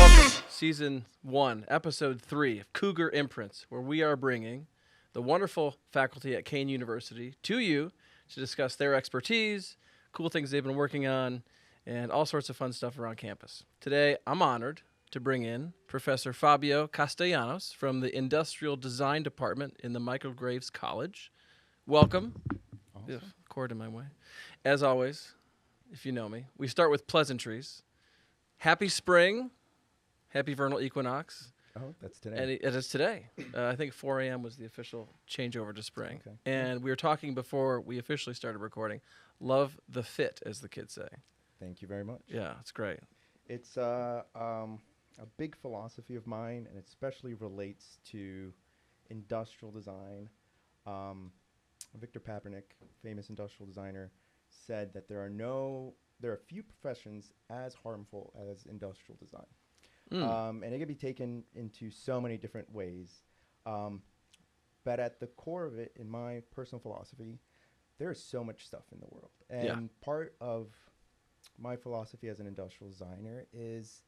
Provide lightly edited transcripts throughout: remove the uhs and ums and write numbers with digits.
Welcome, Season 1, Episode 3 of Cougar Imprints, where we are bringing the wonderful faculty at Kean University to you to discuss their expertise, cool things they've been working on, and all sorts of fun stuff around campus. Today, I'm honored to bring in Professor Fabio Castellanos from the Industrial Design Department in the Michael Graves College. Welcome. Awesome. Cord in my way. As always, if you know me, we start with pleasantries. Happy spring. Happy vernal equinox. Oh, that's today. And it is today. I think 4 a.m. was the official changeover to spring. Okay. And we were talking before we officially started recording. Love the fit, as the kids say. Thank you very much. Yeah, it's great. It's a big philosophy of mine, and it especially relates to industrial design. Victor Papernick, famous industrial designer, said that there are few professions as harmful as industrial design. And it can be taken into so many different ways. But at the core of it, in my personal philosophy, there is so much stuff in the world. And part of my philosophy as an industrial designer is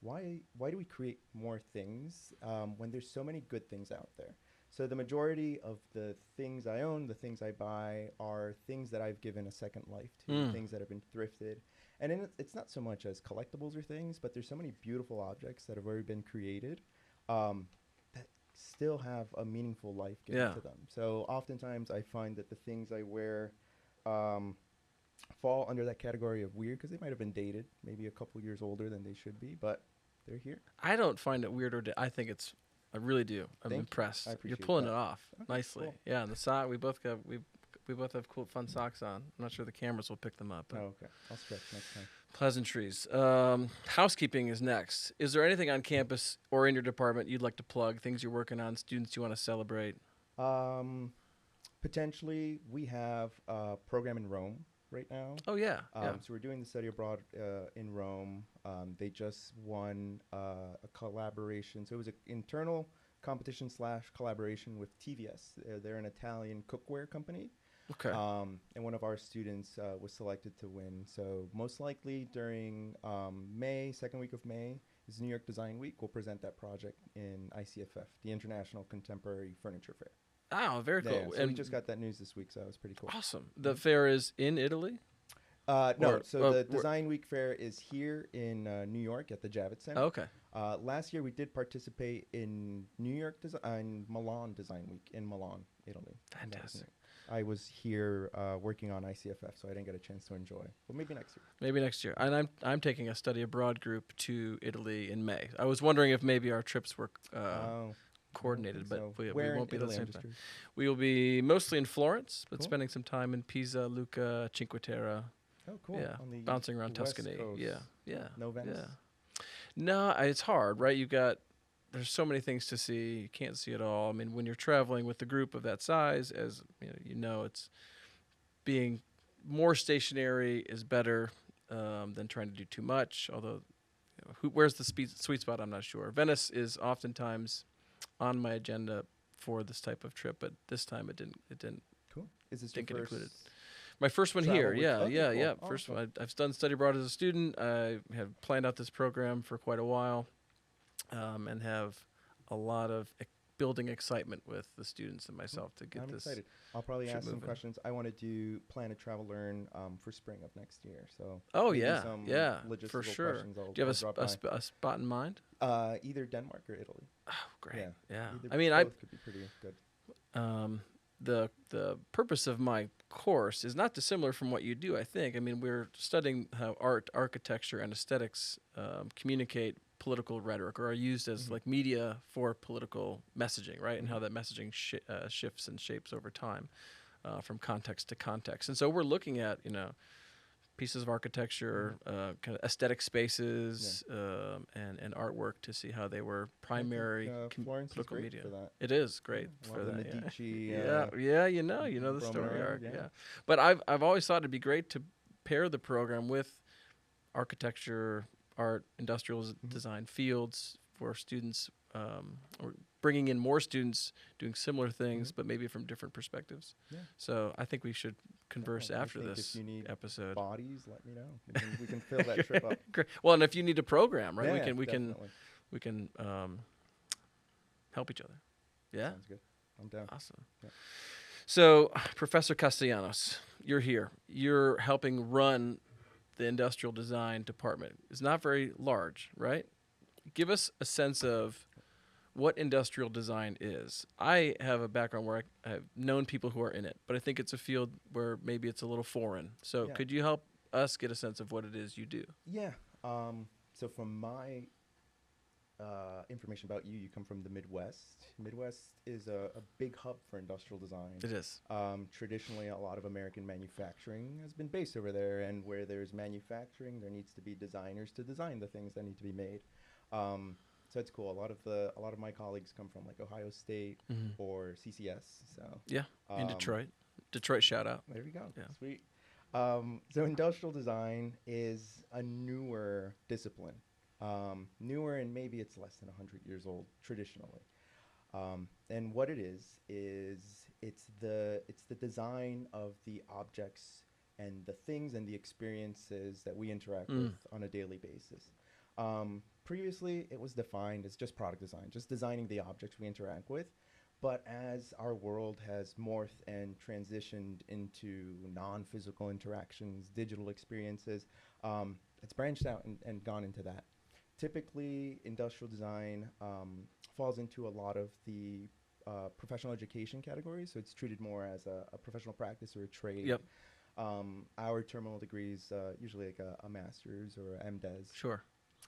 why do we create more things when there's so many good things out there? So the majority of the things I own, the things I buy, are things that I've given a second life to, things that have been thrifted. And it's not so much as collectibles or things, but there's so many beautiful objects that have already been created that still have a meaningful life given to them. So oftentimes I find that the things I wear fall under that category of weird because they might have been dated, maybe a couple years older than they should be, but they're here. I don't find it weird I think it's... I really do. I'm impressed. You're pulling it off nicely. Cool. Yeah, and the sock, we both have cool, fun socks on. I'm not sure the cameras will pick them up. Oh, okay. I'll stretch next time. Pleasantries. Housekeeping is next. Is there anything on campus or in your department you'd like to plug? Things you're working on, students you want to celebrate? Potentially, we have a program in Rome right now. Oh, yeah. So we're doing the study abroad in Rome. They just won a collaboration. So it was an internal competition / collaboration with TVS. They're an Italian cookware company. Okay. And one of our students was selected to win. So most likely during May, second week of May, is New York Design Week. We'll present that project in ICFF, the International Contemporary Furniture Fair. Oh, very cool. So we just got that news this week, so that was pretty cool. Awesome. The fair is in Italy? No, the Design Week Fair is here in New York at the Javits Center. Okay. Last year we did participate in New York Milan Design Week in Milan, Italy. Fantastic. I was here working on ICFF, so I didn't get a chance to enjoy. But maybe next year. Maybe next year. And I'm taking a study abroad group to Italy in May. I was wondering if maybe our trips were coordinated, but we won't be at the same time. We will be mostly in Florence, but spending some time in Pisa, Lucca, Cinque Terre. Oh, cool. Yeah, bouncing around Tuscany. Yeah. No Venice? Yeah. No, it's hard, right? There's so many things to see. You can't see it all. I mean, when you're traveling with a group of that size, as it's being more stationary is better than trying to do too much. Although, where's the sweet spot? I'm not sure. Venice is oftentimes on my agenda for this type of trip, but this time it didn't. Cool. Is this your first included? My first one here. Yeah. Cool. First awesome. one. I've done study abroad as a student. I have planned out this program for quite a while, and have a lot of building excitement with the students and myself to get I'm this. excited. I'll probably ask some moving. questions. I want to plan a travel learn for spring of next year. So Some logistical for sure. questions. Do you have a spot in mind? Either Denmark or Italy. Oh, great. Yeah. Both could be pretty good. The purpose of my course is not dissimilar from what you do, I think. I mean, we're studying how art, architecture, and aesthetics communicate political rhetoric or are used as like media for political messaging, right? And how that messaging shifts and shapes over time from context to context. And so we're looking at, pieces of architecture, kind of aesthetic spaces, and artwork to see how they were primary political media. For that. It is great for that. Medici. You know the story arc. Yeah. But I've always thought it'd be great to pair the program with architecture, art, industrial design fields for students or bringing in more students doing similar things, but maybe from different perspectives. Yeah. So I think we should converse I after think this if you need episode. bodies, let me know. We can fill that trip up. Great. Well, and if you need a program, right? Yeah, We can help each other. Yeah. Sounds good. I'm down. Awesome. Yeah. So, Professor Castellanos, you're here. You're helping run the industrial design department. It's not very large, right? Give us a sense of what industrial design is. I have a background where I've known people who are in it, but I think it's a field where maybe it's a little foreign. So Yeah. could you help us get a sense of what it is you do? Yeah. So from my information about you, you come from the Midwest. Midwest is a big hub for industrial design. It is. Traditionally, a lot of American manufacturing has been based over there, and where there's manufacturing, there needs to be designers to design the things that need to be made. So it's cool. A lot of my colleagues come from like Ohio State or CCS. So Yeah, in Detroit. Detroit shout out. there we go. Yeah. Sweet. So industrial design is a newer discipline. Newer, and maybe it's less than 100 years old traditionally. And what it is it's the design of the objects and the things and the experiences that we interact with on a daily basis. Previously, it was defined as just product design, just designing the objects we interact with. But as our world has morphed and transitioned into non-physical interactions, digital experiences, it's branched out and gone into that. Typically, industrial design falls into a lot of the professional education categories, so it's treated more as a professional practice or a trade. Yep. Our terminal degrees, usually like a master's or a MDes. Sure.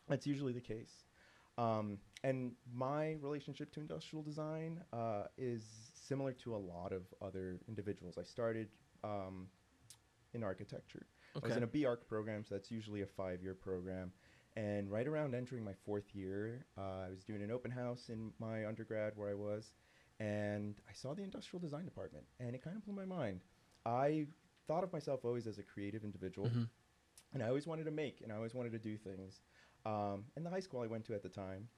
That's usually the case. And my relationship to industrial design is similar to a lot of other individuals. I started in architecture. I was in a B-Arch program, so that's usually a 5-year program. And right around entering my 4th year, I was doing an open house in my undergrad where I was, and I saw the industrial design department, and it kind of blew my mind. I thought of myself always as a creative individual, and I always wanted to make, and I always wanted to do things. And the high school I went to at the time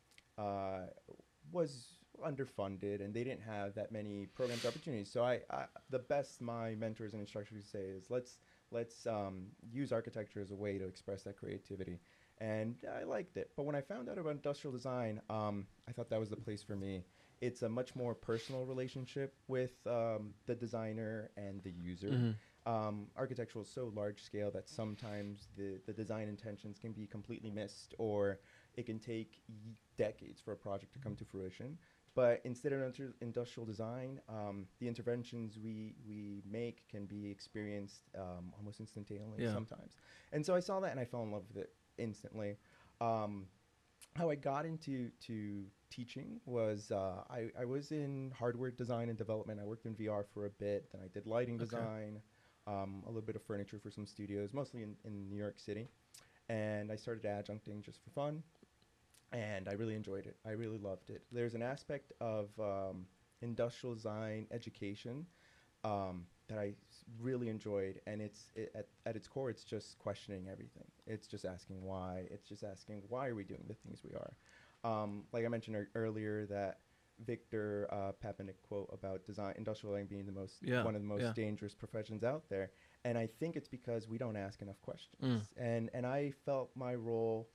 was underfunded, and they didn't have that many programs opportunities. So the best my mentors and instructors would say is let's use architecture as a way to express that creativity. And I liked it. But when I found out about industrial design, I thought that was the place for me. It's a much more personal relationship with the designer and the user. Architectural is so large scale that sometimes the design intentions can be completely missed, or it can take decades for a project to come to fruition. But instead of industrial design, the interventions we make can be experienced almost instantaneously sometimes. And so I saw that and I fell in love with it instantly. How I got into teaching was I was in hardware design and development. I worked in VR for a bit. Then I did lighting design, a little bit of furniture for some studios, mostly in New York City. And I started adjuncting just for fun. And I really enjoyed it. I really loved it. There's an aspect of industrial design education that I really enjoyed, and at its core, it's just questioning everything. It's just asking why. It's just asking why are we doing the things we are. Like I mentioned earlier, that Victor Papanek quote about industrial design being one of the most dangerous professions out there, and I think it's because we don't ask enough questions. And I felt my role.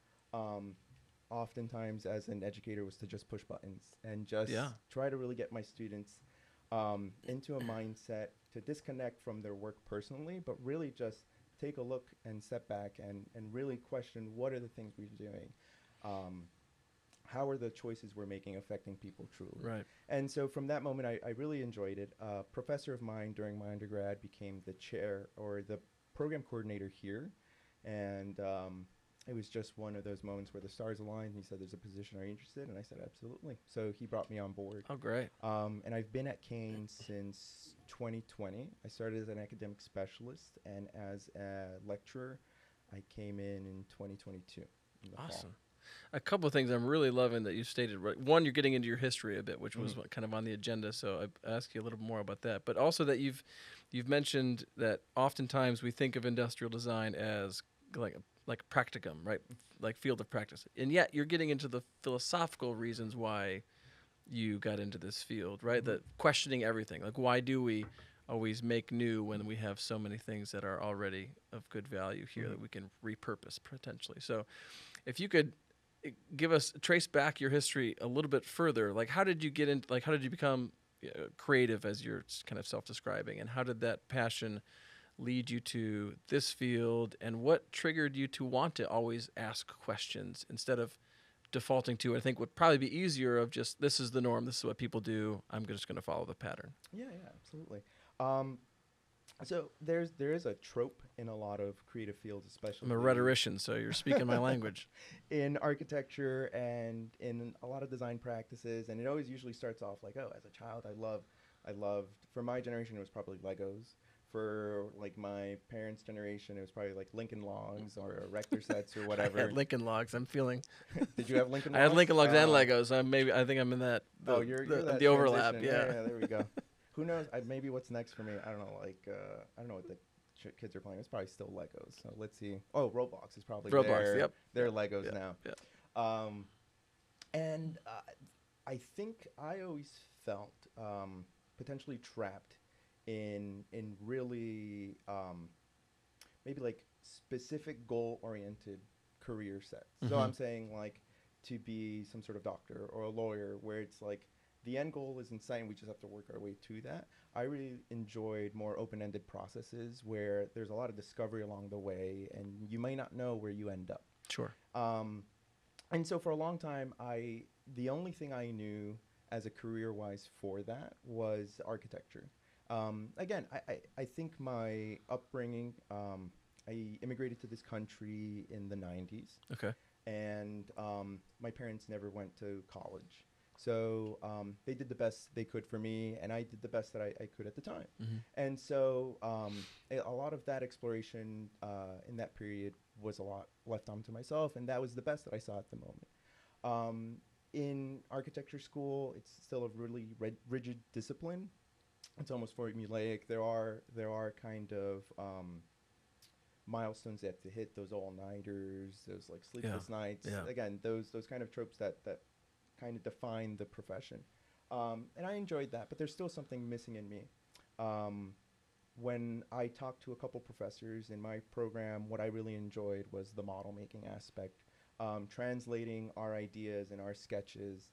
Oftentimes as an educator was to just push buttons and just try to really get my students into a mindset to disconnect from their work personally, but really just take a look and step back and really question what are the things we're doing. How are the choices we're making affecting people truly? Right. And so from that moment, I really enjoyed it. A professor of mine during my undergrad became the chair or the program coordinator here. And it was just one of those moments where the stars aligned. He said, there's a position, are you interested? And I said, absolutely. So he brought me on board. Oh, great. And I've been at Kean since 2020. I started as an academic specialist, and as a lecturer, I came in 2022. Awesome. A couple of things I'm really loving that you stated. Right. One, you're getting into your history a bit, which was kind of on the agenda, so I ask you a little more about that. But also that you've mentioned that oftentimes we think of industrial design as like practicum, right? Like field of practice. And yet you're getting into the philosophical reasons why you got into this field, right? That questioning everything. Like, why do we always make new when we have so many things that are already of good value here that we can repurpose potentially? So if you could trace back your history a little bit further, like how did you get into, like how did you become creative, as you're kind of self-describing, and how did that passion lead you to this field, and what triggered you to want to always ask questions instead of defaulting to, I think would probably be easier, of just, this is the norm, this is what people do, I'm just going to follow the pattern? Yeah, absolutely. So there is a trope in a lot of creative fields, especially. I'm a rhetorician, so you're speaking my language. In architecture and in a lot of design practices, and it always usually starts off like, oh, as a child, I loved. For my generation, it was probably Legos. For like my parents' generation, it was probably like Lincoln Logs or Erector sets or whatever. I had Lincoln Logs. I'm feeling. Did you have Lincoln Logs? I had Lincoln Logs and Legos. I think I'm in that. You're that the overlap. transition. Yeah. Yeah, there we go. Who knows? Maybe what's next for me? I don't know. Like I don't know what the kids are playing. It's probably still Legos. So let's see. Oh, Roblox is probably Roblox. They're Legos now. Yeah. And I think I always felt potentially trapped in really maybe like specific goal-oriented career sets. So I'm saying like to be some sort of doctor or a lawyer, where it's like the end goal is in sight and we just have to work our way to that. I really enjoyed more open-ended processes where there's a lot of discovery along the way and you might not know where you end up. Sure. And so for a long time, the only thing I knew as a career-wise for that was architecture. Again, I think my upbringing, I immigrated to this country in the 90s. Okay. And my parents never went to college. So they did the best they could for me, and I did the best that I could at the time. And so a lot of that exploration in that period was a lot left onto myself, and that was the best that I saw at the moment. In architecture school, it's still a really rigid discipline. It's almost formulaic. There are kind of milestones they have to hit, those all-nighters, those like sleepless nights. Yeah. Again, those kind of tropes that kind of define the profession. And I enjoyed that, but there's still something missing in me. When I talked to a couple professors in my program, what I really enjoyed was the model making aspect, translating our ideas and our sketches,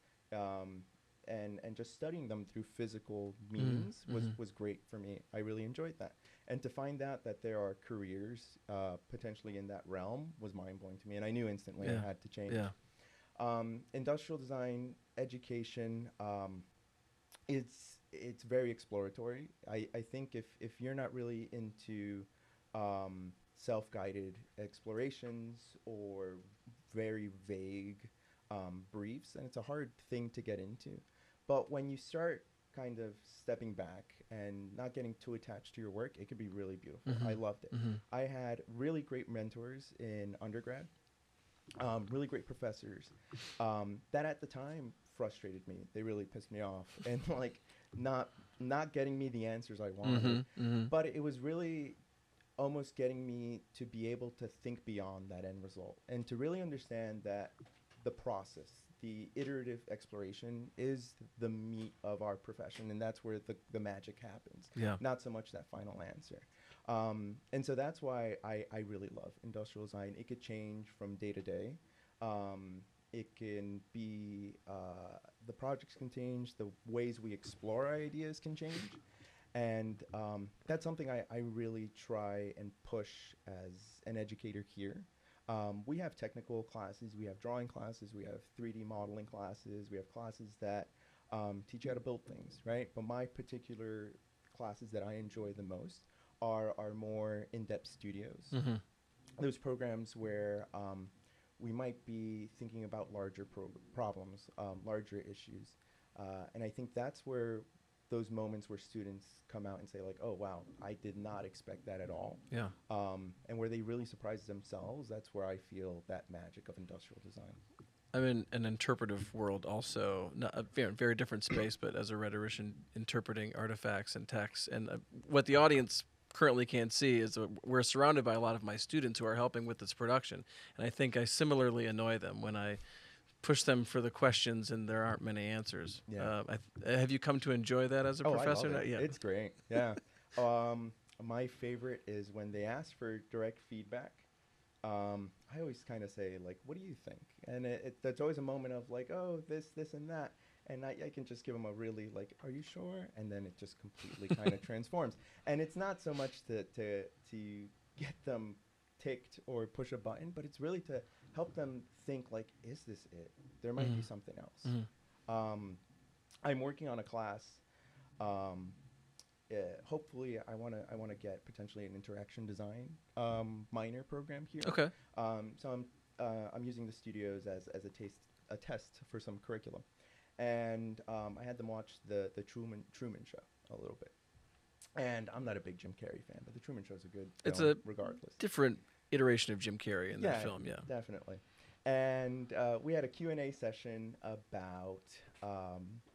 and just studying them through physical means was great for me. I really enjoyed that. And to find out that there are careers potentially in that realm was mind-blowing to me, and I knew instantly I had to change. Yeah. Industrial design education, it's very exploratory. I think if you're not really into self-guided explorations or very vague briefs, then it's a hard thing to get into. But when you start kind of stepping back and not getting too attached to your work, it could be really beautiful. I loved it. I had really great mentors in undergrad, really great professors that at the time frustrated me. They really pissed me off and like not getting me the answers I wanted. But it was really almost getting me to be able to think beyond that end result and to really understand that the process, the iterative exploration is the meat of our profession, and that's where the magic happens. Yeah. Not so much that final answer. And so that's why I really love industrial design. It could change from day to day. It can be, the projects can change, the ways we explore our ideas can change. And that's something I really try and push as an educator here. We have technical classes, we have drawing classes, we have 3D modeling classes, we have classes that teach you how to build things, right? But my particular classes that I enjoy the most are more in-depth studios. Those programs where we might be thinking about larger problems, larger issues. And I think that's where those moments where students come out and say like, oh, wow, I did not expect that at all. Yeah. And where they really surprise themselves, that's where I feel that magic of industrial design. I'm in an interpretive world also, not a very different space, but as a rhetorician, interpreting artifacts and texts. And what the audience currently can't see is we're surrounded by a lot of my students who are helping with this production. And I think I similarly annoy them when I push them for the questions, and there aren't many answers. Yeah. Have you come to enjoy that as a professor? I love it. Yeah. It's great. Yeah. My favorite is when they ask for direct feedback. I always kind of say, like, what do you think? And there's always a moment of like, oh, this, and that. And I can just give them a really like, are you sure? And then it just completely kind of transforms. And it's not so much to get them ticked or push a button, but it's really to help them think like, is this it? There might be something else. I'm working on a class. Hopefully, I want to get potentially an interaction design minor program here. Okay. So I'm using the studios as a test for some curriculum, and I had them watch the Truman Show a little bit. And I'm not a big Jim Carrey fan, but the Truman Show is a good film regardless. Different iteration of Jim Carrey in that film. Yeah, definitely. And we had a Q&A session about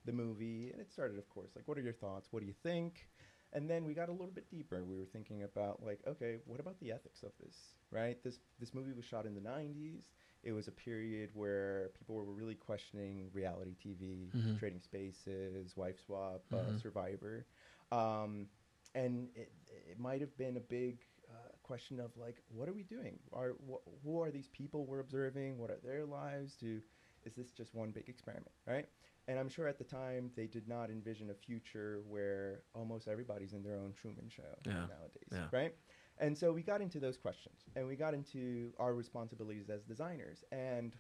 the movie, and it started, of course, like, what are your thoughts? What do you think? And then we got a little bit deeper. We were thinking about, like, okay, what about the ethics of this, right? This movie was shot in the 90s. It was a period where people were really questioning reality TV, Trading Spaces, Wife Swap, Survivor. And it might have been a big question of, like, what are we doing? Who are these people we're observing? What are their lives? Is this just one big experiment, right? And I'm sure at the time they did not envision a future where almost everybody's in their own Truman Show nowadays, right? And so we got into those questions, and we got into our responsibilities as designers. And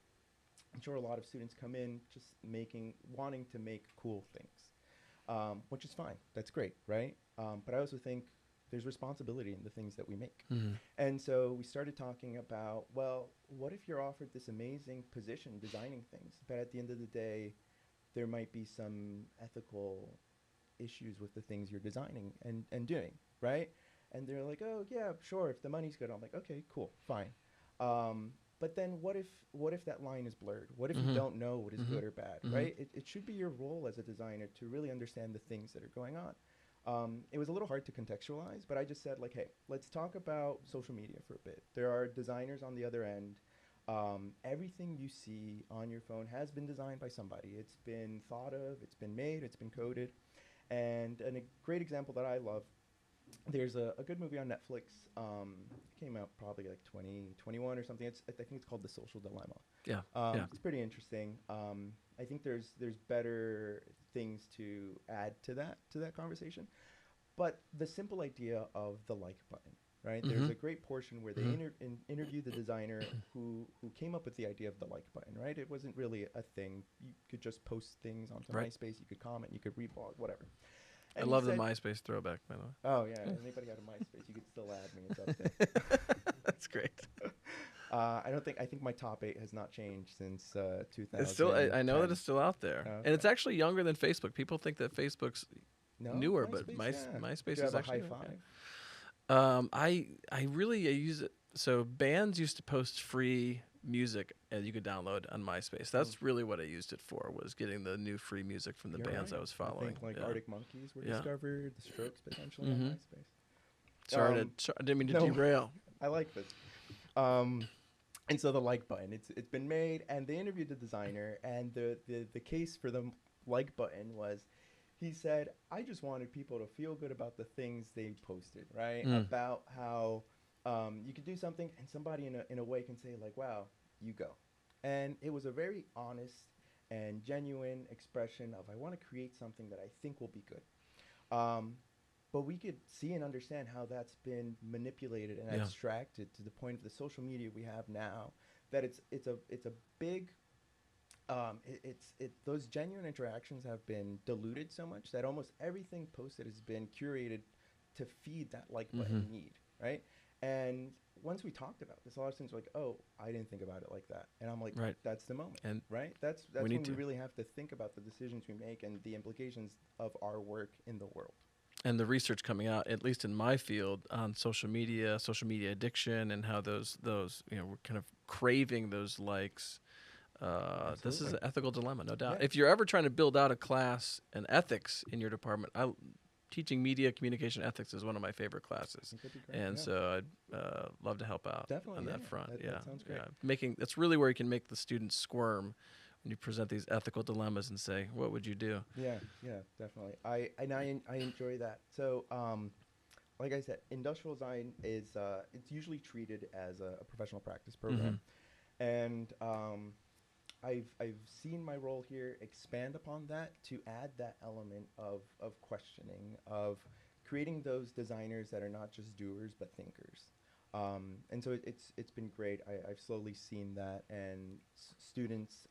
I'm sure a lot of students come in just wanting to make cool things, which is fine. That's great, right? But I also think there's responsibility in the things that we make. And so we started talking about, well, what if you're offered this amazing position designing things, but at the end of the day, there might be some ethical issues with the things you're designing and doing, right? And they're like, oh, yeah, sure, if the money's good. I'm like, okay, cool, fine. But then what if that line is blurred? What if you don't know what is good or bad, right? It should be your role as a designer to really understand the things that are going on. It was a little hard to contextualize, but I just said, like, hey, let's talk about social media for a bit. There are designers on the other end. Everything you see on your phone has been designed by somebody. It's been thought of, it's been made, it's been coded. And a great example that I love, there's a good movie on Netflix. It came out probably like 2021 or something. I think it's called The Social Dilemma. Yeah. It's pretty interesting. I think there's better things to add to that conversation. But the simple idea of the like button, right? There's a great portion where they interview the designer who came up with the idea of the like button, right? It wasn't really a thing. You could just post things onto MySpace. You could comment. You could reblog, whatever. And I love the MySpace throwback, by the way. Oh, yeah. Anybody got a MySpace, you could still add me. It's up there. That's great. I think my top 8 has not changed since 2000. It's still, I know that it's still out there. Okay. And it's actually younger than Facebook. People think that Facebook's newer, but MySpace is actually high five. I really use it. So bands used to post free music and you could download on MySpace. That's really what I used it for, was getting the new free music from the bands I was following. I think Arctic Monkeys were discovered, the Strokes potentially on MySpace. Sorry, I didn't mean to derail. I like this. And so the like button, it's been made, and they interviewed the designer, and the case for the like button was, he said, I just wanted people to feel good about the things they posted, right? About how you could do something and somebody in a way can say, like, wow, you go. And it was a very honest and genuine expression of, I want to create something that I think will be good. But we could see and understand how that's been manipulated and abstracted to the point of the social media we have now, that it's a big those genuine interactions have been diluted so much that almost everything posted has been curated to feed that like button need, right? And once we talked about this, a lot of students were like, oh, I didn't think about it like that. And I'm like, that's the moment, and right? That's when we really have to think about the decisions we make and the implications of our work in the world. And the research coming out, at least in my field, on social media addiction, and how those we're kind of craving those likes. This is an ethical dilemma, no doubt. Yeah. If you're ever trying to build out a class in ethics in your department, teaching media communication ethics is one of my favorite classes, and so I'd love to help out on that front. That sounds great. That's really where you can make the students squirm when you present these ethical dilemmas and say, what would you do? Yeah, yeah, definitely. I enjoy that. So, like I said, industrial design is it's usually treated as a professional practice program, and I've seen my role here expand upon that to add that element of questioning, of creating those designers that are not just doers but thinkers. And so it's been great. I've slowly seen that, and students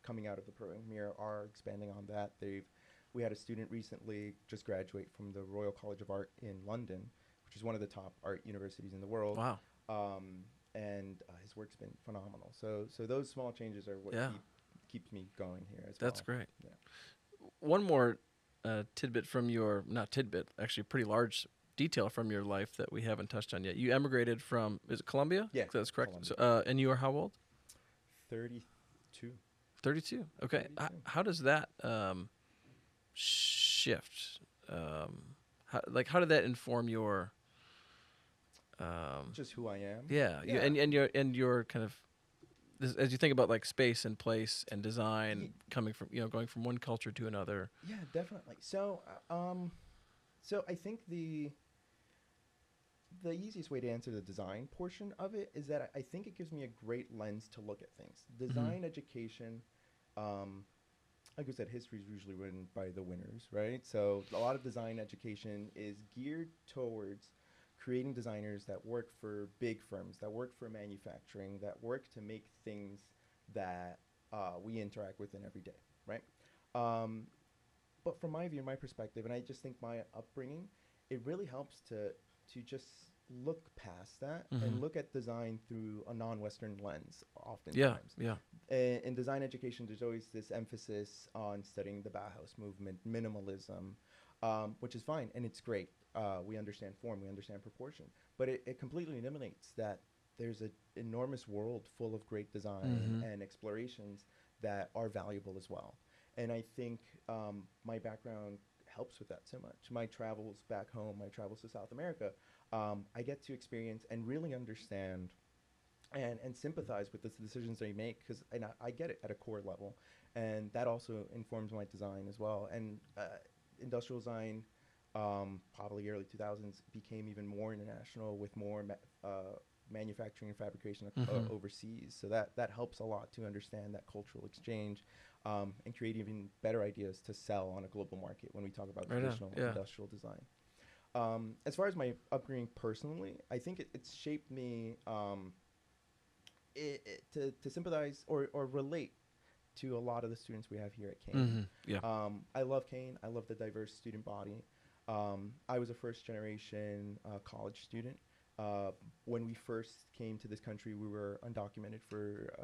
coming out of the program here are expanding on that. We had a student recently just graduate from the Royal College of Art in London, which is one of the top art universities in the world. Wow. And his work's been phenomenal. So those small changes are what keeps me going here as well. That's great. Yeah. One more tidbit from your, not tidbit, actually pretty large detail from your life that we haven't touched on yet. You emigrated from, is it Colombia? Yeah. That's correct. Colombia. So, and you are how old? 32. 32. Okay. 32. How does that shift? How did that inform your... just who I am. Yeah. Yeah. And your kind of, as you think about like space and place and design coming from, going from one culture to another. Yeah, definitely. So I think the easiest way to answer the design portion of it is that I think it gives me a great lens to look at things. Design education, like I said, history is usually written by the winners, right? So a lot of design education is geared towards creating designers that work for big firms, that work for manufacturing, that work to make things that we interact with in every day, right? But from my view, my perspective, and I just think my upbringing, it really helps to just look past that and look at design through a non-Western lens oftentimes. Yeah. In design education, there's always this emphasis on studying the Bauhaus movement, minimalism, which is fine, and it's great. We understand form, we understand proportion, but it completely eliminates that there's an enormous world full of great design and explorations that are valuable as well. And I think my background helps with that so much. My travels back home, my travels to South America, I get to experience and really understand and sympathize with the decisions they make, because I get it at a core level, and that also informs my design as well. And industrial design, probably early 2000s, became even more international with more manufacturing and fabrication overseas. So that helps a lot to understand that cultural exchange and create even better ideas to sell on a global market when we talk about traditional industrial design. As far as my upbringing personally, I think it's shaped me to sympathize or relate to a lot of the students we have here at Kean. I love Kean. I love the diverse student body. I was a first-generation college student. When we first came to this country, we were undocumented for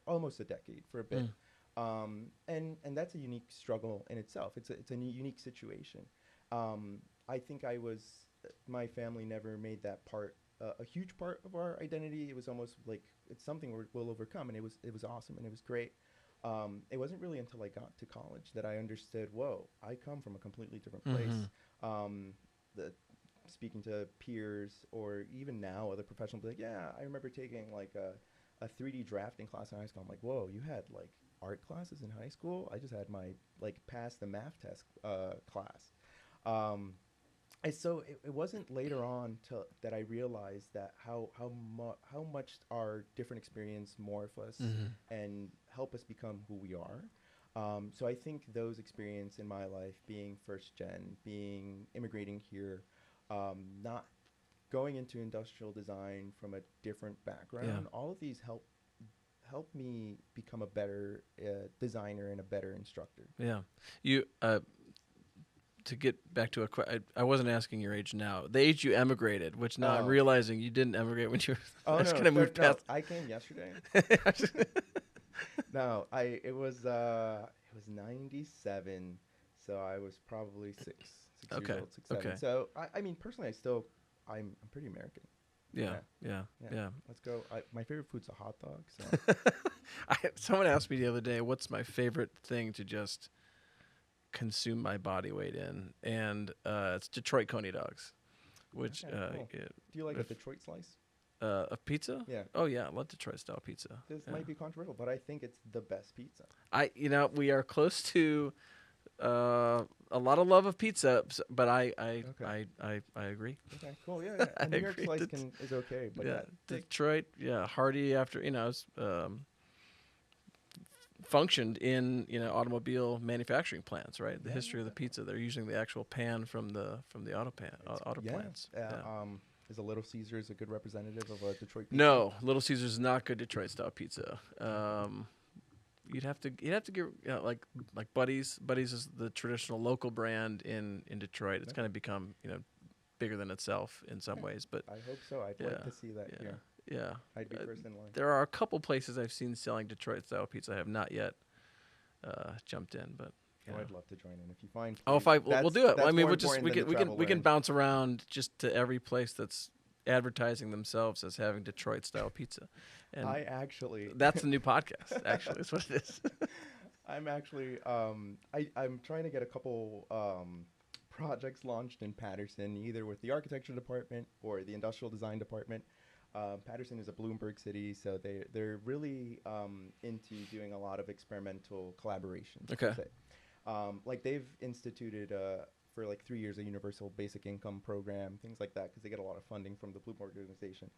almost a decade, for a bit. And that's a unique struggle in itself. It's a unique situation. I think my family never made that part a huge part of our identity. It was almost like it's something we'll overcome, and it was awesome and it was great. It wasn't really until I got to college that I understood, whoa, I come from a completely different place. Speaking to peers or even now other professionals, like, yeah, I remember taking like a 3D drafting class in high school. I'm like, whoa, you had like art classes in high school? I just had my like pass the math test class. And so it wasn't later on that I realized that how much our different experience morph us and help us become who we are. So I think those experience in my life, being first gen, immigrating here, not going into industrial design from a different background, all of these help me become a better designer and a better instructor. Yeah. You to get back to I wasn't asking your age now. The age you emigrated, which now I'm realizing you didn't emigrate when you were. Oh, no, move past. I came yesterday. No, it was 97, so I was probably six years old, 6, 7. Okay. So I mean, personally, I'm pretty American. Yeah. Let's go. My favorite food's a hot dog. So. Someone asked me the other day, what's my favorite thing to just consume my body weight in, and it's Detroit Coney dogs, which cool. Do you like a Detroit slice? Of pizza? Yeah. Oh yeah, I love Detroit style pizza. This Yeah. might be controversial, but I think it's the best pizza. We are close to a lot of love of pizza, but Okay. I agree. Okay. Cool. Yeah. Yeah. I A New York agree. slice is okay, but Yeah, that like Detroit. Yeah, Hardy after it's, functioned in automobile manufacturing plants, right? The yeah, history of the definitely. they're using the actual pan from the auto Yeah. plants. Yeah. Is a Little Caesars a good representative of a Detroit pizza? No, Little Caesars is not good Detroit style pizza. You'd have to get like Buddy's. Buddy's is the traditional local brand in Detroit. It's Okay. kind of become bigger than itself in some Okay. ways, but I hope so. I'd yeah, like to see that yeah, here. yeah. I'd be first in line. There are a couple places I've seen selling Detroit style pizza. I have not yet jumped in, but Oh, I'd love to join in if you find. oh, if free- we'll do it. that's I mean, more we'll just important than the we travel can range. bounce around just to every place that's advertising themselves as having Detroit style pizza, and I actually. that's the new podcast. Actually, that's what it is. I'm actually. I'm trying to get a couple projects launched in Patterson, either with the architecture department or the industrial design department. Patterson is a Bloomberg city, so they're really into doing a lot of experimental collaborations. per Okay. se. Like they've instituted for like 3 years a universal basic income program, things like that, because they get a lot of funding from the Bloomberg organization.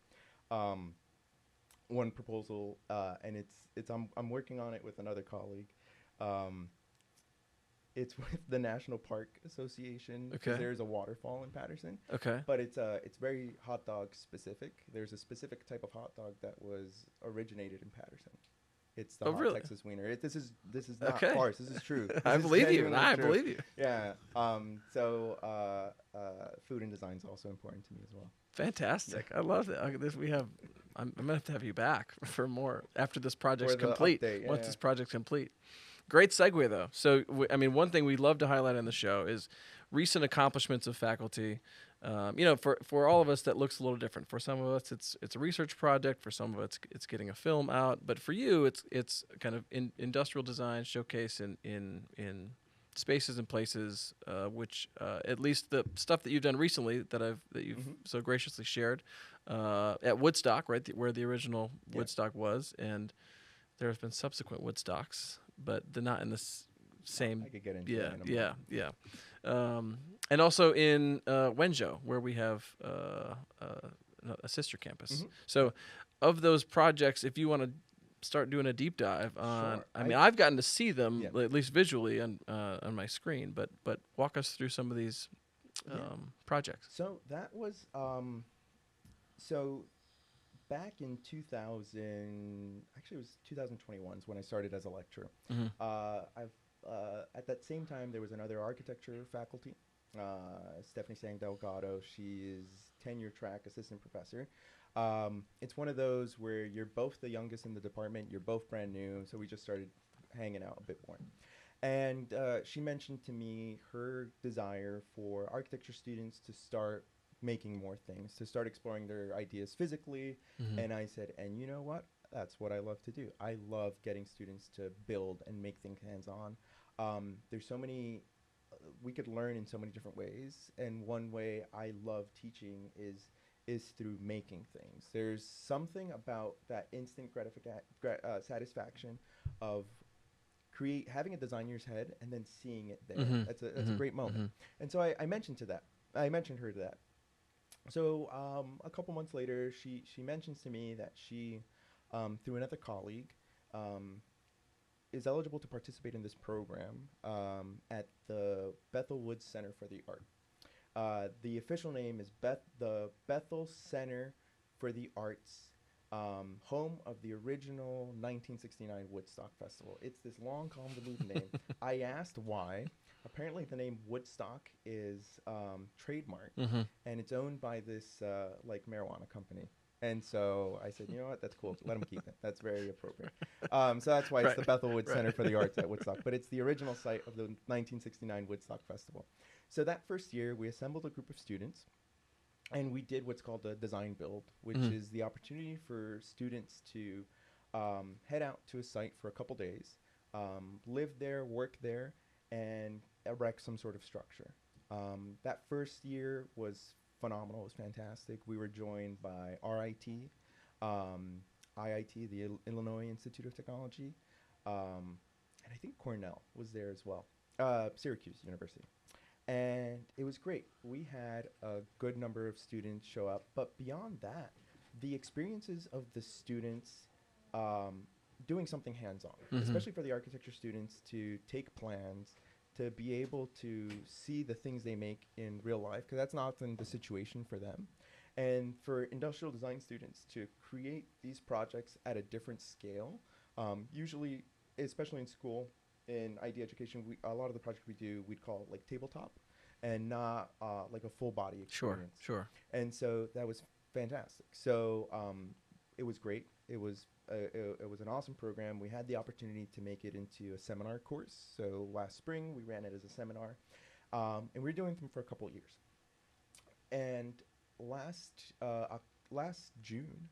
One proposal, and I'm working on it with another colleague. It's with the National Park Association. 'Cause Okay. there's a waterfall in Patterson. Okay. But it's very hot dog specific. There's a specific type of hot dog that was originated in Patterson. It's the Oh, hot really? Texas wiener. This is not Okay. farce. This is true. I This is believe you. genuinely I true. believe you. Yeah. Food and design is also important to me as well. Fantastic. I love that. I'm gonna have to have you back for more after this project's For the complete. update, yeah, Once yeah. this project's complete. Great segue though. So one thing we love to highlight on the show is recent accomplishments of faculty. For all of us that looks a little different. For some of us, it's a research project. For some of us, it's getting a film out. But for you, it's kind of industrial design showcase in spaces and places, which at least the stuff that you've done recently that you've Mhm. so graciously shared at Woodstock, right, where the original Yeah. Woodstock was, and there have been subsequent Woodstocks, but they're not in the same. I could get into Yeah, that in a yeah, moment. yeah. And also in Wenzhou, where we have a sister campus. Mhm. So, of those projects, if you want to start doing a deep dive on, Sure. I mean, I've gotten to see them Yeah. at least visually on my screen, but walk us through some of these Yeah. projects. So that was so back in 2000. Actually, it was 2021 is when I started as a lecturer. Mhm. At that same time, there was another architecture faculty, Stephanie Sang Delgado. She is tenure track assistant professor. It's one of those where you're both the youngest in the department, you're both brand new, so we just started hanging out a bit more. And she mentioned to me her desire for architecture students to start making more things, to start exploring their ideas physically. Mhm. And I said, and you know what? That's what I love to do. I love getting students to build and make things hands-on. There's so many, we could learn in so many different ways. And one way I love teaching is through making things. There's something about that instant satisfaction of having a design in your head and then seeing it there. Mhm. That's a great moment. And so I mentioned her to that. So a couple months later, she mentions to me that she, through another colleague, is eligible to participate in this program at the Bethel Woods Center for the Art. The official name is the Bethel Center for the Arts, home of the original 1969 Woodstock Festival. It's this long, convoluted name. I asked why. Apparently, the name Woodstock is trademarked, Mhm. and it's owned by this like marijuana company. And so I said, you know what, that's cool. Let them keep it. That's very appropriate. So that's why it's Right. the Bethel Woods Right. Center for the Arts at Woodstock. But it's the original site of the 1969 Woodstock Festival. So that first year, we assembled a group of students, and we did what's called a design build, which Mhm. is the opportunity for students to head out to a site for a couple days, live there, work there, and erect some sort of structure. That first year was phenomenal. It was fantastic. We were joined by RIT, um, IIT, the Illinois Institute of Technology, and I think Cornell was there as well. Syracuse University. And it was great. We had a good number of students show up, but beyond that, the experiences of the students um, doing something hands-on, especially for the architecture students to take plans, to be able to see the things they make in real life, because that's not often the situation for them. And for industrial design students to create these projects at a different scale, usually, especially in school, in ID education, a lot of the projects we do, we'd call like tabletop and not like a full body Sure, experience. sure. And so that was fantastic. So it was great. It was an awesome program. We had the opportunity to make it into a seminar course. So last spring we ran it as a seminar, and we were doing them for a couple of years. And last June,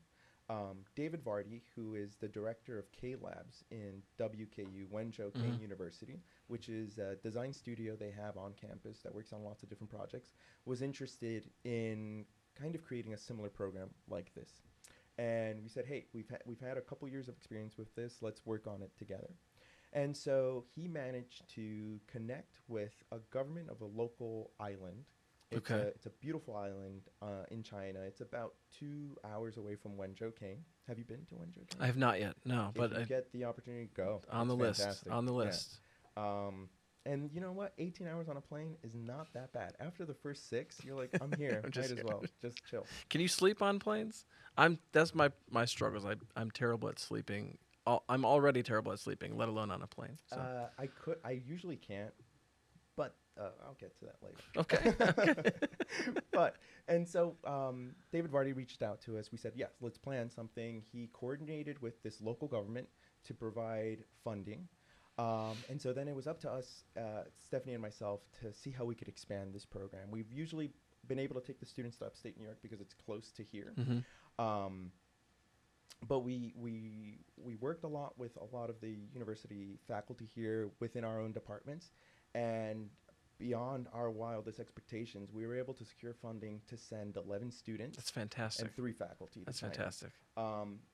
David Vardy, who is the director of K Labs in WKU, Wenzhou Kean University, which is a design studio they have on campus that works on lots of different projects, was interested in kind of creating a similar program like this. And we said, hey, we've had a couple years of experience with this. Let's work on it together. And so he managed to connect with a government of a local island. It's a beautiful island in China. It's about 2 hours away from Wenzhou Kean. Have you been to Wenzhou Kean? I have not yet. No, If but you get the opportunity, go. on the It's list. fantastic. On the Yeah. list. And you know what? 18 hours on a plane is not that bad. After the first 6, you're like, I'm here. I'm Might just as well. Just chill. Can you sleep on planes? That's my struggles. I'm terrible at sleeping. I'm already terrible at sleeping, let alone on a plane. So. I usually can't, but I'll get to that later. Okay. But and so David Vardy reached out to us. We said, yes, let's plan something. He coordinated with this local government to provide funding. And so then it was up to us, Stephanie and myself, to see how we could expand this program. We've usually been able to take the students to upstate New York because it's close to here. But we worked a lot with a lot of the university faculty here within our own departments. And beyond our wildest expectations, we were able to secure funding to send 11 students. That's fantastic. And 3 faculty. That's to China. fantastic.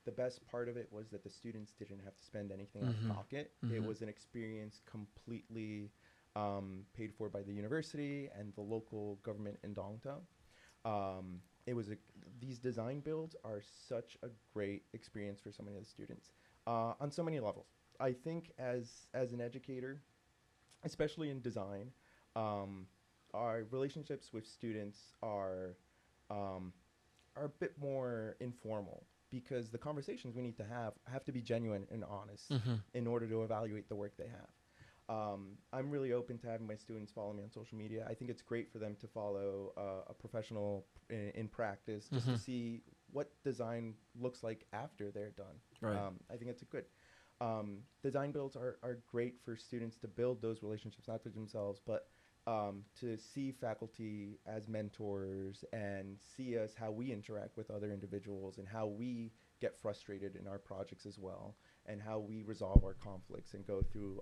The best part of it was that the students didn't have to spend anything out of pocket. It was an experience completely paid for by the university and the local government in Dongtao. These design builds are such a great experience for so many of the students on so many levels. I think as an educator, especially in design, our relationships with students are a bit more informal because the conversations we need to have to be genuine and honest in order to evaluate the work they have. I'm really open to having my students follow me on social media. I think it's great for them to follow a professional in practice just to see what design looks like after they're done. Right. I think it's a good. Design builds are great for students to build those relationships, not for themselves, but to see faculty as mentors and see us how we interact with other individuals and how we get frustrated in our projects as well and how we resolve our conflicts and go through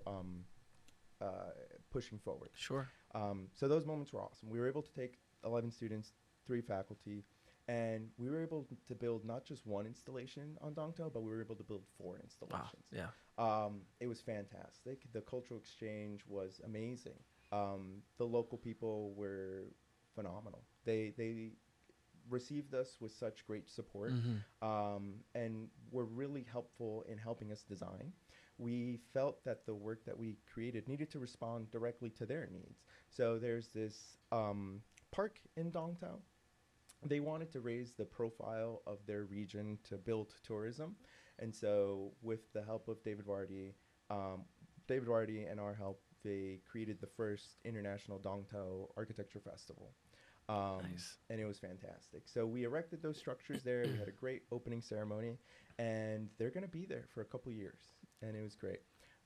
pushing forward. Sure. So those moments were awesome. We were able to take 11 students, 3 faculty, and we were able to build not just one installation on Dongtao, but we were able to build 4 installations. Wow. Yeah. It was fantastic. The cultural exchange was amazing. The local people were phenomenal. They received us with such great support and were really helpful in helping us design. We felt that the work that we created needed to respond directly to their needs. So there's this park in Dongtao. They wanted to raise the profile of their region to build tourism. And so with the help of David Vardy and our help, they created the first international Dongtao Architecture Festival. Nice. And it was fantastic. So we erected those structures there. We had a great opening ceremony, and they're going to be there for a couple years. And it was great.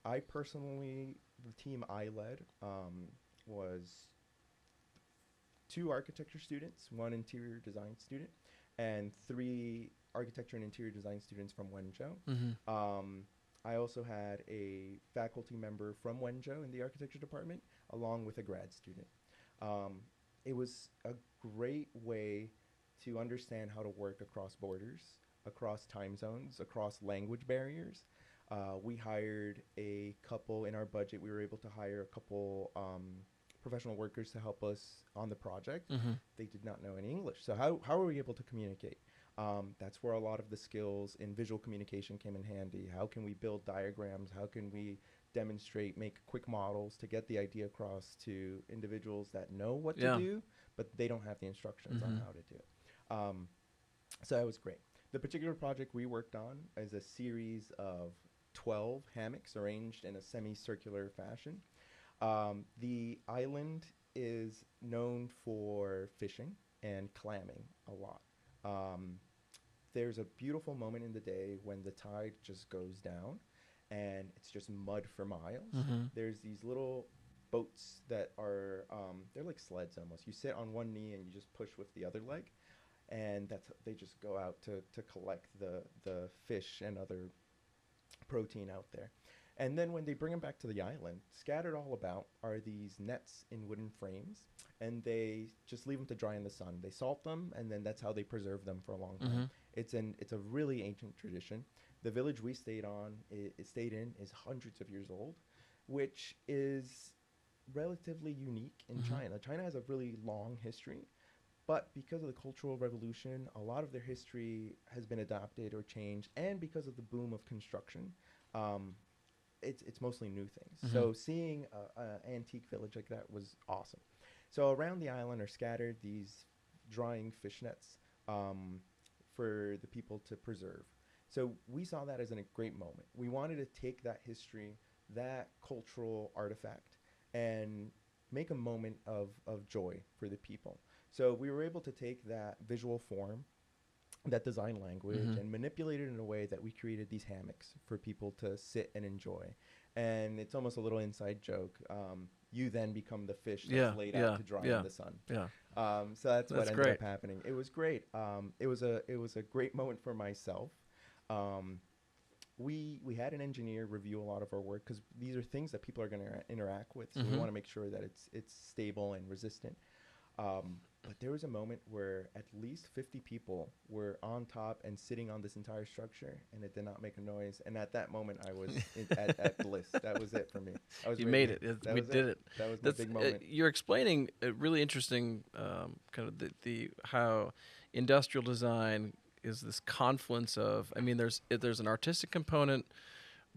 I personally, the team I led was 2 architecture students, 1 interior design student, and 3 architecture and interior design students from Wenzhou. I also had a faculty member from Wenzhou in the architecture department, along with a grad student. it was a great way to understand how to work across borders, across time zones, across language barriers. We hired a couple in our budget. We were able to hire a couple professional workers to help us on the project. Mm-hmm. They did not know any English. So how were we able to communicate? That's where a lot of the skills in visual communication came in handy. How can we build diagrams? How can we demonstrate, make quick models to get the idea across to individuals that know what to Yeah. do, but they don't have the instructions on how to do it. So that was great. The particular project we worked on is a series of 12 hammocks arranged in a semicircular fashion. The island is known for fishing and clamming a lot. Um, there's a beautiful moment in the day when the tide just goes down and it's just mud for miles. Mm-hmm. There's these little boats that are, they're like sleds almost. You sit on one knee and you just push with the other leg. And they just go out to collect the fish and other protein out there. And then when they bring them back to the island, scattered all about are these nets in wooden frames, and they just leave them to dry in the sun. They salt them, and then that's how they preserve them for a long time. It's a really ancient tradition. The village we stayed in is hundreds of years old, which is relatively unique in China. China has a really long history, but because of the Cultural Revolution, a lot of their history has been adopted or changed, and because of the boom of construction, it's mostly new things. So seeing an antique village like that was awesome. So around the island are scattered these drying fish nets for the people to preserve. So we saw that as a great moment. We wanted to take that history, that cultural artifact, and make a moment of joy for the people. So we were able to take that visual form, that design language, and manipulate it in a way that we created these hammocks for people to sit and enjoy. And it's almost a little inside joke. You then become the fish that's laid out to dry in the sun. Yeah. So that's what ended great. up happening. It was great. It was a great moment for myself. We had an engineer review a lot of our work because these are things that people are going to interact with. So we want to make sure that it's stable and resistant. But there was a moment where at least 50 people were on top and sitting on this entire structure, and it did not make a noise. And at that moment, I was at bliss. That was it for me. You made it. We did it. That was my big moment. You're explaining a really interesting kind of the how industrial design is this confluence of. I mean, there's an artistic component.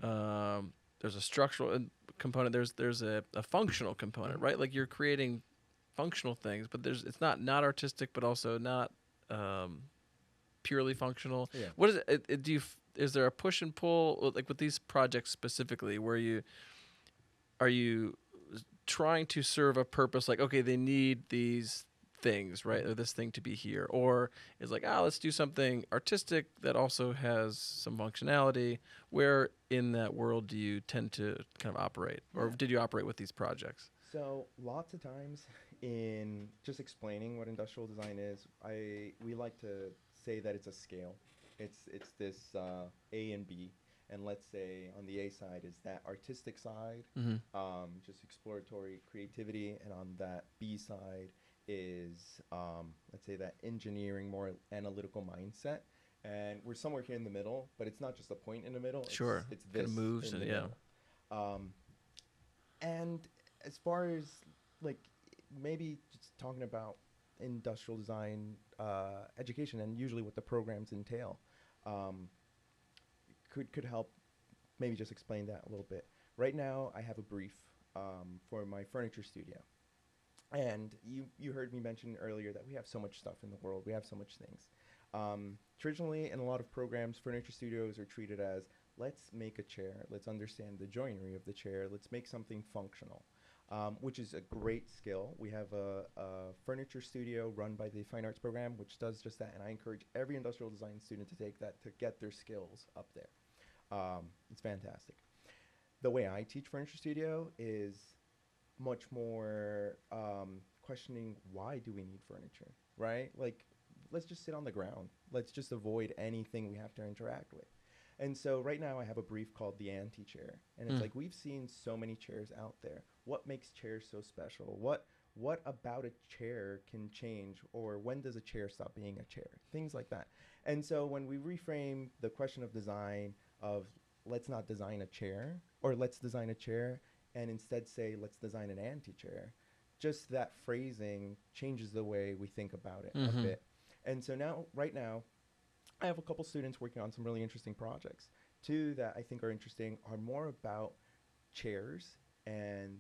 There's a structural component. There's a functional component, right? Like you're creating functional things, but it's not artistic, but also not purely functional. Yeah. What is it? Is there a push and pull, like with these projects specifically, where are you trying to serve a purpose? Like, okay, they need these things, right, or this thing to be here, or is like, let's do something artistic that also has some functionality. Where in that world do you tend to kind of operate, or did you operate with these projects? So lots of times in just explaining what industrial design is, we like to say that it's a scale. It's this A and B, and let's say on the A side is that artistic side, just exploratory creativity, and on that B side is let's say that engineering, more analytical mindset. And we're somewhere here in the middle, but it's not just a point in the middle. Sure, it's this it moves in and the middle. And as far as like maybe just talking about industrial design education and usually what the programs entail, could help maybe just explain that a little bit. Right now, I have a brief for my furniture studio. And you heard me mention earlier that we have so much stuff in the world. We have so much things. Traditionally, in a lot of programs, furniture studios are treated as, let's make a chair. Let's understand the joinery of the chair. Let's make something functional, which is a great skill. We have a furniture studio run by the Fine Arts program, which does just that. And I encourage every industrial design student to take that to get their skills up there. It's fantastic. The way I teach furniture studio is much more questioning, why do we need furniture, right? Like, let's just sit on the ground. Let's just avoid anything we have to interact with. And so right now I have a brief called the anti-chair. And it's like, we've seen so many chairs out there. What makes chairs so special? what about a chair can change, or when does a chair stop being a chair? Things like that. And so when we reframe the question of design of let's not design a chair, or let's design a chair and instead say let's design an anti-chair, just that phrasing changes the way we think about it a Mm-hmm. bit. And so now, right now, I have a couple students working on some really interesting projects. Two that I think are interesting are more about chairs and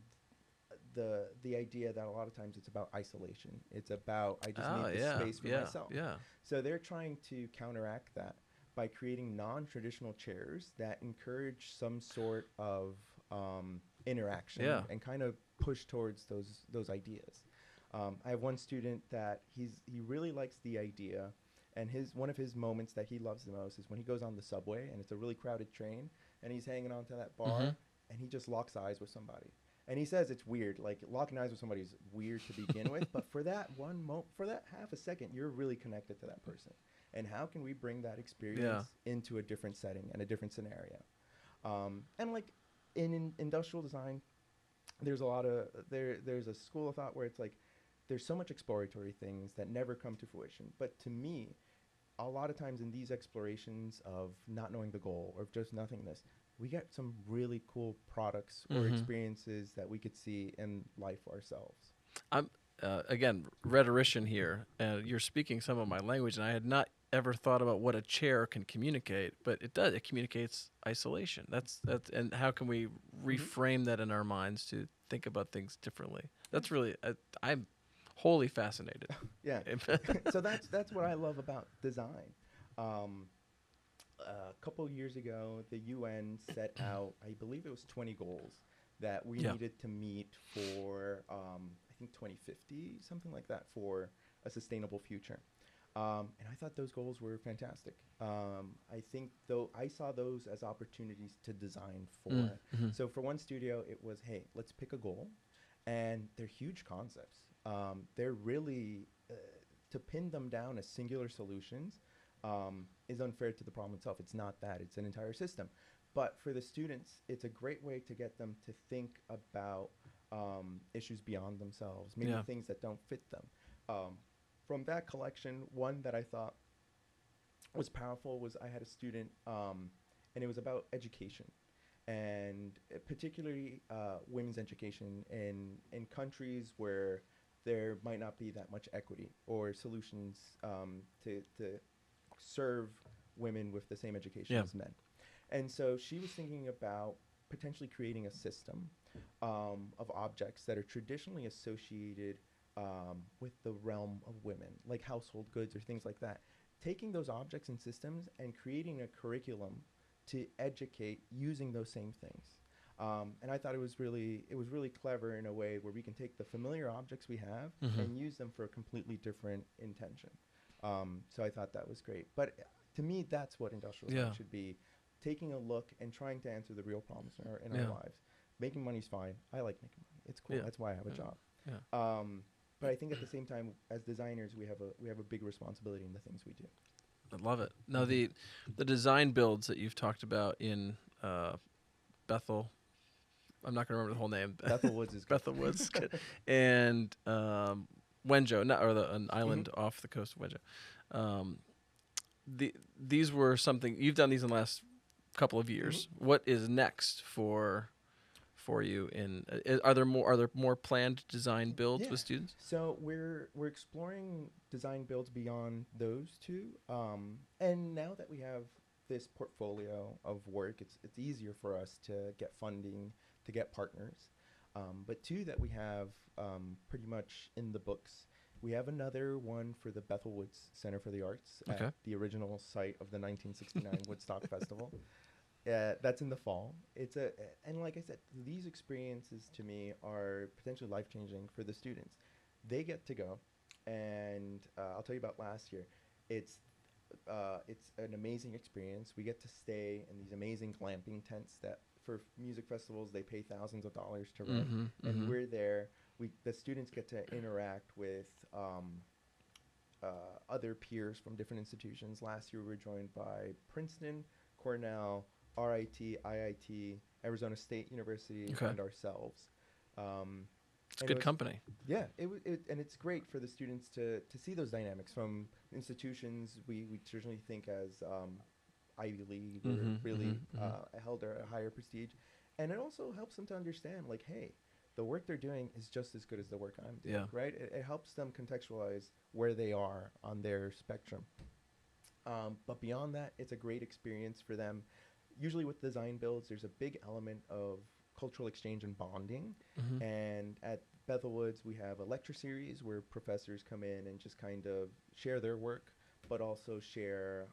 the idea that a lot of times it's about isolation. It's about I just Oh need this yeah, space for yeah, myself. yeah, So they're trying to counteract that by creating non-traditional chairs that encourage some sort of yeah. interaction and kind of push towards those ideas. I have one student that he really likes the idea, and his one of his moments that he loves the most is when he goes on the subway and it's a really crowded train, and he's hanging onto that Mm-hmm. bar, and he just locks eyes with somebody. And he says it's weird, like locking eyes with somebody is weird to begin with, but for that for that half a second, you're really connected to that person. And how can we bring that Yeah. experience into a different setting and a different scenario? And like in industrial design, there's a lot of there's a school of thought where it's like there's so much exploratory things that never come to fruition. But to me, a lot of times in these explorations of not knowing the goal or just nothingness, we get some really cool products or Mm-hmm. experiences that we could see in life ourselves. I'm again rhetorician here, and you're speaking some of my language, and I had not ever thought about what a chair can communicate, but it does. It communicates isolation. That's and how can we Hmm. reframe that in our minds to think about things differently? That's really I'm wholly fascinated. Yeah. So that's what I love about design. Um, a couple years ago, the UN set out, I believe it was 20 goals that we Yeah. needed to meet for, I think 2050, something like that, for a sustainable future. And I thought those goals were fantastic. I think though I saw those as opportunities to design for. Mm-hmm. So for one studio, it was, hey, let's pick a goal, and they're huge concepts. They're really to pin them down as singular solutions is unfair to the problem itself. It's not that; it's an entire system. But for the students, it's a great way to get them to think about issues beyond themselves, maybe Yeah. things that don't fit them. Um, from that collection, one that I thought was powerful was I had a student, and it was about education, and particularly women's education in countries where there might not be that much equity or solutions to serve women with the same education Yeah. as men. And so she was thinking about potentially creating a system of objects that are traditionally associated with the realm of women, like household goods or things like that. Taking those objects and systems and creating a curriculum to educate using those same things. And I thought it was really clever in a way where we can take the familiar objects we have Mm-hmm. and use them for a completely different intention. So I thought that was great. But to me, that's what industrial design Yeah. should be: taking a look and trying to answer the real problems in our Yeah. lives. Making money's fine. I like making money. It's cool. Yeah. That's why I have a Yeah. job. Yeah. But I think at the same time, as designers, we have a big responsibility in the things we do. I love it. Now Hmm. the design builds that you've talked about in Bethel. I'm not going to remember the whole name. Bethel Woods is good. Bethel Woods and Wenjo, not or an Hmm. island off the coast of Wenjo. Um, these were something you've done these in the last couple of Hmm. years. What is next for you? In are there more planned design builds Yeah. with students? So we're exploring design builds beyond those two. And now that we have this portfolio of work, it's easier for us to get funding, to get partners. But two that we have pretty much in the books. We have another one for the Bethel Woods Center for the Arts at Okay. the original site of the 1969 Woodstock Festival. That's in the fall. And like I said, these experiences to me are potentially life changing for the students. They get to go, and I'll tell you about last year. It's it's an amazing experience. We get to stay in these amazing glamping tents that for music festivals they pay thousands of dollars to rent, Mm-hmm. and Mm-hmm. we're there. The students get to interact with other peers from different institutions. Last year we were joined by Princeton, Cornell, RIT, IIT, Arizona State University, Okay. and ourselves. Um, It's And it good was company. yeah, and it's great for the students to see those dynamics from institutions we traditionally think as Ivy League or really held at a higher prestige, and it also helps them to understand like, hey, the work they're doing is just as good as the work I'm doing, Yeah. right? It helps them contextualize where they are on their spectrum. But beyond that, it's a great experience for them. Usually with design builds, there's a big element of cultural exchange and bonding. Mm-hmm. And at Bethel Woods, we have a lecture series where professors come in and just kind of share their work, but also share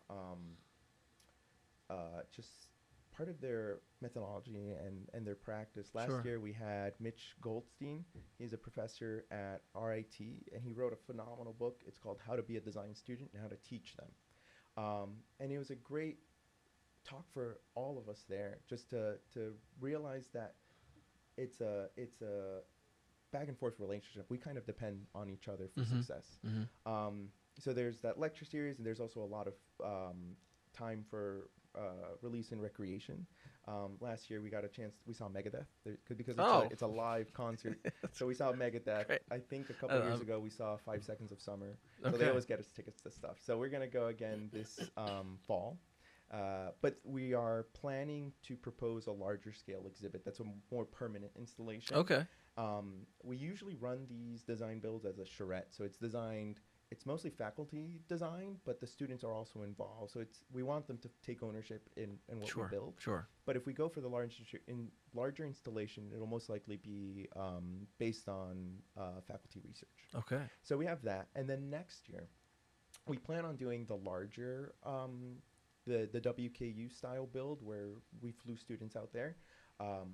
just part of their methodology and their practice. Last Sure. year, we had Mitch Goldstein. He's a professor at RIT, and he wrote a phenomenal book. It's called How to Be a Design Student and How to Teach Them. And it was a great talk for all of us there, just to realize that it's a back and forth relationship. We kind of depend on each other for Mm-hmm. success. Mm-hmm. So there's that lecture series, and there's also a lot of time for release and recreation. Last year we got a chance. We saw Megadeth because Oh. it's a live concert. So we saw Megadeth. Great. I think a couple years ago we saw 5 Seconds of Summer. So they Okay. always get us tickets to stuff. So we're gonna go again this fall. But we are planning to propose a larger scale exhibit that's a more permanent installation. Okay. We usually run these design builds as a charrette, so it's mostly faculty design, but the students are also involved. So we want them to take ownership in what we Sure. build. Sure. But if we go for the larger installation, it'll most likely be based on faculty research. Okay. So we have that, and then next year, we plan on doing the larger the WKU style build where we flew students out there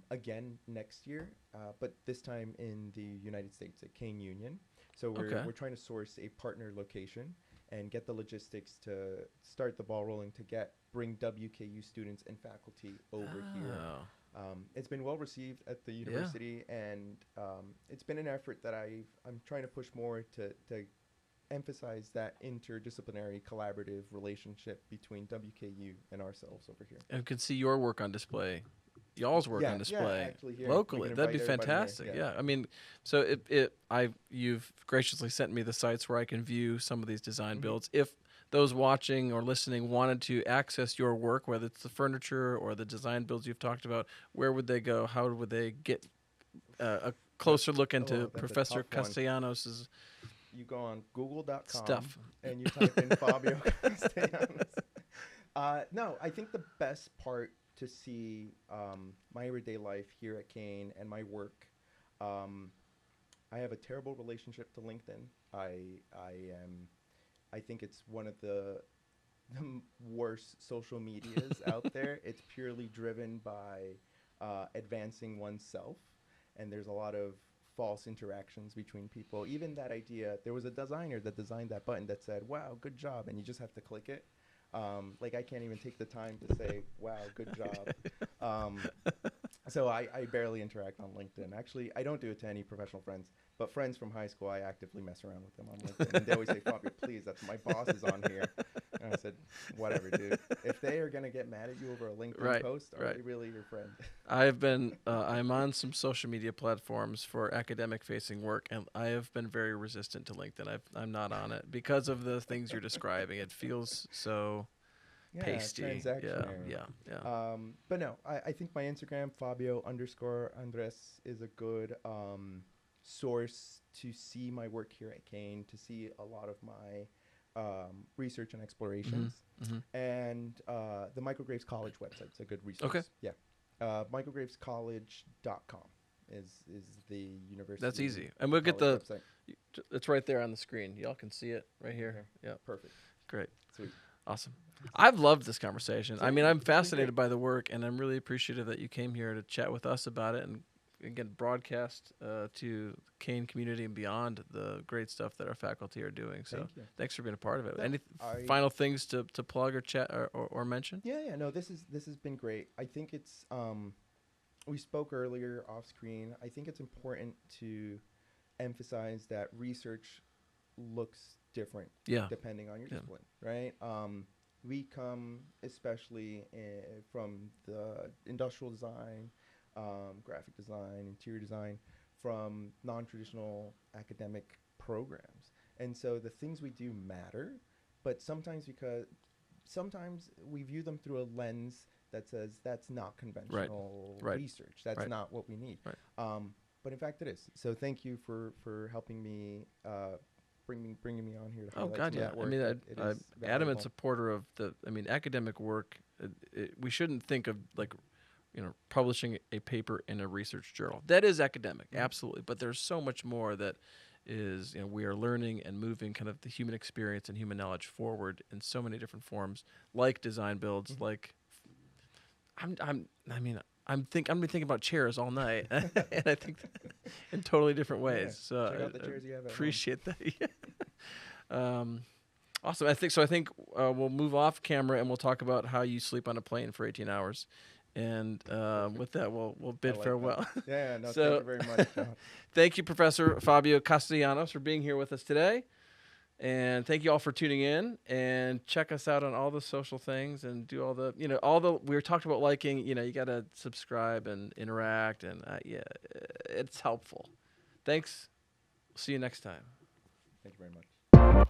again next year, but this time in the United States at Kean Union. So we're trying to source a partner location and get the logistics to start the ball rolling to bring WKU students and faculty over here. It's been well received at the university, and it's been an effort that I'm trying to push more to emphasize that interdisciplinary collaborative relationship between WKU and ourselves over here. And could see your work on display, y'all's work on display actually here. locally. We can That'd be invite everybody fantastic. here, Yeah. I mean, so you've graciously sent me the sites where I can view some of these design builds. If those watching or listening wanted to access your work, whether it's the furniture or the design builds you've talked about, where would they go? How would they get a closer look into that's a Professor tough one. Castellanos' You go on google.com stuff? and you type in Fabio Castellanos. No, I think the best part to see my everyday life here at Kean and my work, I have a terrible relationship to LinkedIn. I think it's one of the worst social medias out there. It's purely driven by advancing oneself, and there's a lot of false interactions between people. Even that idea, there was a designer that designed that button that said, "Wow, good job," and you just have to click it. Like I can't even take the time to say, "Wow, good job." So I barely interact on LinkedIn. Actually, I don't do it to any professional friends, but friends from high school, I actively mess around with them on LinkedIn. And they always say, "Fabio, please, that's my boss is on here." And I said, "Whatever, dude. If they are gonna get mad at you over a LinkedIn post, are they really your friend?" I'm on some social media platforms for academic-facing work, and I have been very resistant to LinkedIn. I'm not on it because of the things you're describing. It feels so pasty. Transactionary. Yeah. But no, I think my Instagram, Fabio_Andres, is a good source to see my work here at Kean, to see a lot of my research and explorations. And the Michael Graves College website's a good resource. Okay. Yeah. michaelgravescollege.com is the university. That's easy. And we'll get website. It's right there on the screen. Y'all can see it right here. Yeah. Perfect. Great. Sweet. Awesome. I've loved this conversation. I mean, I'm It's been fascinated great. by the work, and I'm really appreciative that you came here to chat with us about it and again broadcast to the Kean community and beyond the great stuff that our faculty are doing. So Thank you. thanks for being a part of it. No, Any I- final things to plug or chat or mention? Yeah. No, this has been great. I think it's we spoke earlier off screen. I think it's important to emphasize that research looks different depending on your discipline, right? We come especially from the industrial design, graphic design, interior design, from non-traditional academic programs. And so the things we do matter, but sometimes we view them through a lens that says that's not conventional research. That's not what we need. But in fact, it is. So thank you for helping me, bringing me on here to highlight some of that work. I mean, I'm adamant supporter of academic work. We shouldn't think of publishing a paper in a research journal. That is academic, absolutely. But there's so much more that is, we are learning and moving kind of the human experience and human knowledge forward in so many different forms, like design builds, like I'm gonna be thinking about chairs all night, and I think in totally different ways. Yeah, so check out the chairs you have at appreciate that. Awesome. I think we'll move off camera and we'll talk about how you sleep on a plane for 18 hours. And with that, we'll bid farewell. Yeah, no, so, thank you very much, John. Thank you, Professor Fabio Castellanos, for being here with us today. And thank you all for tuning in. And check us out on all the social things and do all the, we were talking about liking, you got to subscribe and interact. And it's helpful. Thanks. See you next time. Thank you very much.